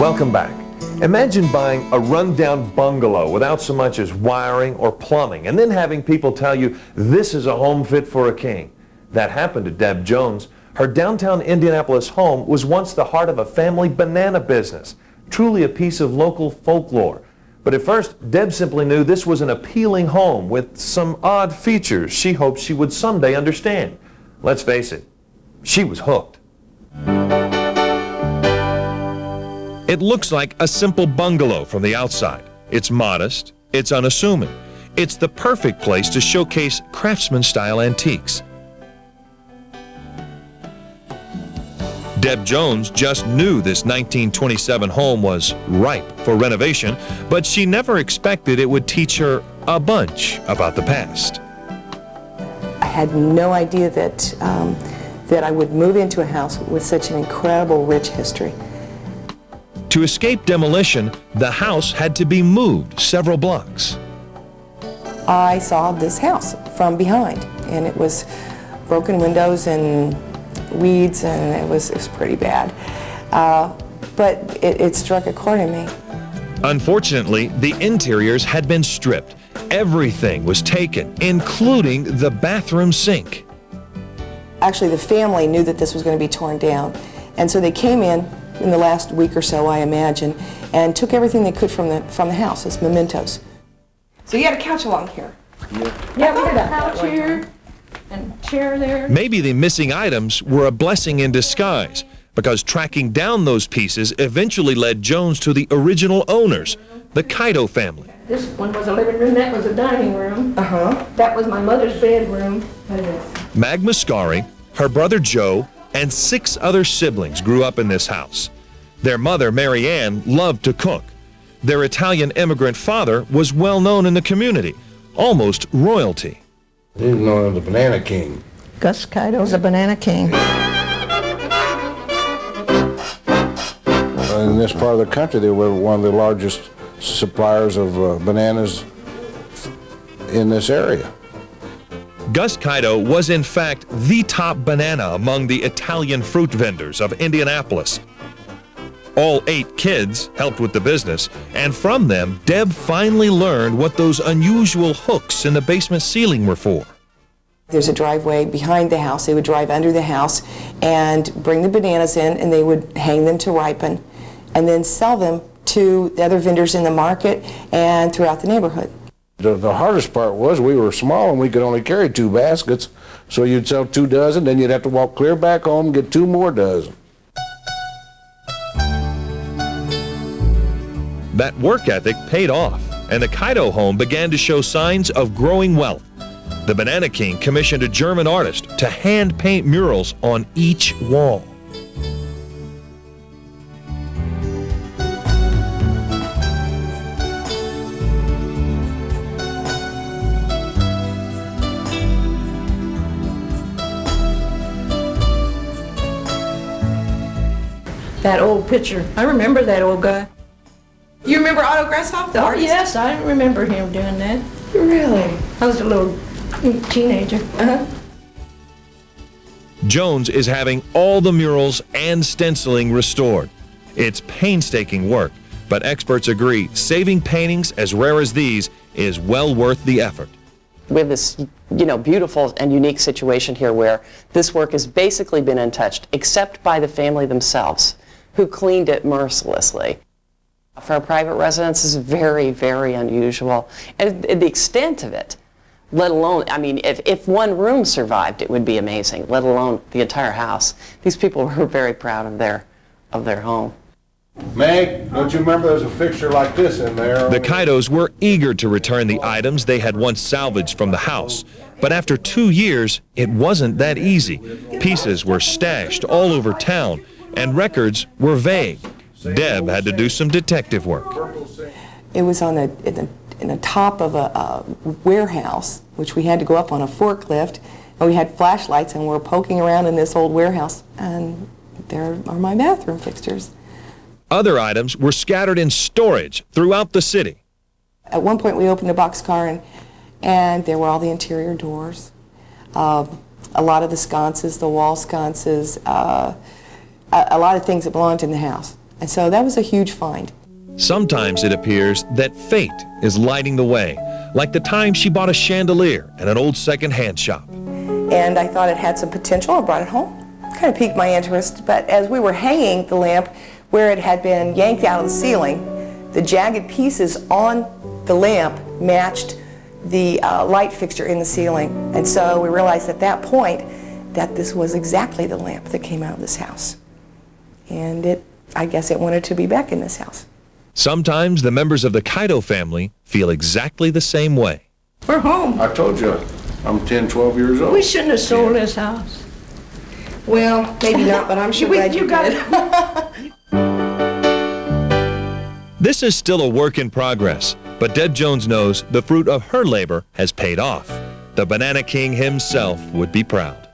Welcome back. Imagine buying a rundown bungalow without so much as wiring or plumbing, and then having people tell you this is a home fit for a king. That happened to Deb Jones. Her downtown Indianapolis home was once the heart of a family banana business, truly a piece of local folklore. But at first, Deb simply knew this was an appealing home with some odd features she hoped she would someday understand. Let's face it, she was hooked. It looks like a simple bungalow from the outside. It's modest, it's unassuming. It's the perfect place to showcase craftsman-style antiques. Deb Jones just knew this 1927 home was ripe for renovation, but she never expected it would teach her a bunch about the past. I had no idea that, that I would move into a house with such an incredible, rich history. To escape demolition, the house had to be moved several blocks. I saw this house from behind, and it was broken windows and weeds, and it was pretty bad. But it struck a chord in me. Unfortunately, the interiors had been stripped. Everything was taken, including the bathroom sink. Actually, the family knew that this was going to be torn down, and so they came in the last week or so, I imagine, and took everything they could from the house as mementos. So you had a couch along here. Yeah, we had a couch here and chair there. Maybe the missing items were a blessing in disguise, because tracking down those pieces eventually led Jones to the original owners, the Kito family. This one was a living room, that was a dining room. That was my mother's bedroom. Mag Mascari, her brother Joe, and 6 other siblings grew up in this house. Their mother, Mary Ann, loved to cook. Their Italian immigrant father was well known in the community, almost royalty. He was known as the Banana King. Gus Kito's a Banana King. In this part of the country, they were one of the largest suppliers of bananas in this area. Gus Kito was in fact the top banana among the Italian fruit vendors of Indianapolis. All 8 kids helped with the business, and from them, Deb finally learned what those unusual hooks in the basement ceiling were for. There's a driveway behind the house. They would drive under the house and bring the bananas in, and they would hang them to ripen and then sell them to the other vendors in the market and throughout the neighborhood. The hardest part was we were small and we could only carry 2 baskets, so you'd sell 2 dozen, then you'd have to walk clear back home and get 2 more dozen. That work ethic paid off, and the Kito home began to show signs of growing wealth. The Banana King commissioned a German artist to hand paint murals on each wall. That old picture, I remember that old guy. You remember Otto Grashoff, the artist? Yes, I remember him doing that. Really? I was a little teenager. Jones is having all the murals and stenciling restored. It's painstaking work, but experts agree saving paintings as rare as these is well worth the effort. We have this, beautiful and unique situation here where this work has basically been untouched, except by the family themselves, who cleaned it mercilessly. For a private residence is very, very unusual. And the extent of it, let alone, if one room survived, it would be amazing, let alone the entire house. These people were very proud of their home. Meg, don't you remember there's a fixture like this in there? The Kitos were eager to return the items they had once salvaged from the house. But after 2 years, it wasn't that easy. Pieces were stashed all over town, and records were vague. Deb had to do some detective work. It was in the top of a warehouse, which we had to go up on a forklift, and we had flashlights, and we were poking around in this old warehouse, and there are my bathroom fixtures. Other items were scattered in storage throughout the city. At one point, we opened a boxcar, and there were all the interior doors, a lot of the sconces, the wall sconces, a lot of things that belonged in the house. And so that was a huge find. Sometimes it appears that fate is lighting the way, like the time she bought a chandelier at an old second-hand shop. And I thought it had some potential. I brought it home. Kind of piqued my interest, but as we were hanging the lamp where it had been yanked out of the ceiling, the jagged pieces on the lamp matched the light fixture in the ceiling. And so we realized at that point that this was exactly the lamp that came out of this house. And I guess it wanted to be back in this house. Sometimes the members of the Kaido family feel exactly the same way. We're home. I told you, I'm 10, 12 years old. We shouldn't have sold this house. Well, maybe not, but I'm sure glad you got did. This is still a work in progress, but Deb Jones knows the fruit of her labor has paid off. The Banana King himself would be proud.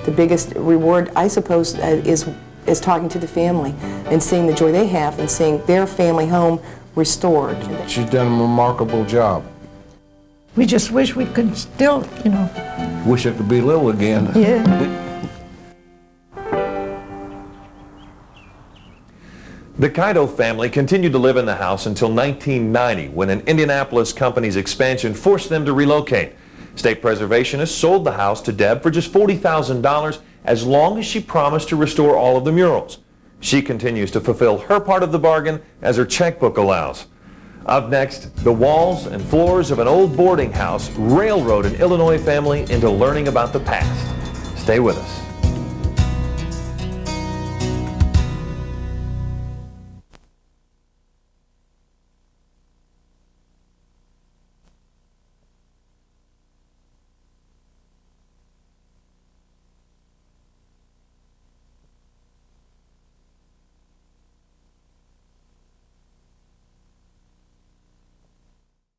The biggest reward, I suppose, is talking to the family and seeing the joy they have and seeing their family home restored. She's done a remarkable job. We just wish we could still, you know, Wish it could be little again. yeah. The Kaido family continued to live in the house until 1990, when an Indianapolis company's expansion forced them to relocate. State preservationists sold the house to Deb for just $40,000 as long as she promised to restore all of the murals. She continues to fulfill her part of the bargain as her checkbook allows. Up next, the walls and floors of an old boarding house railroad an Illinois family into learning about the past. Stay with us.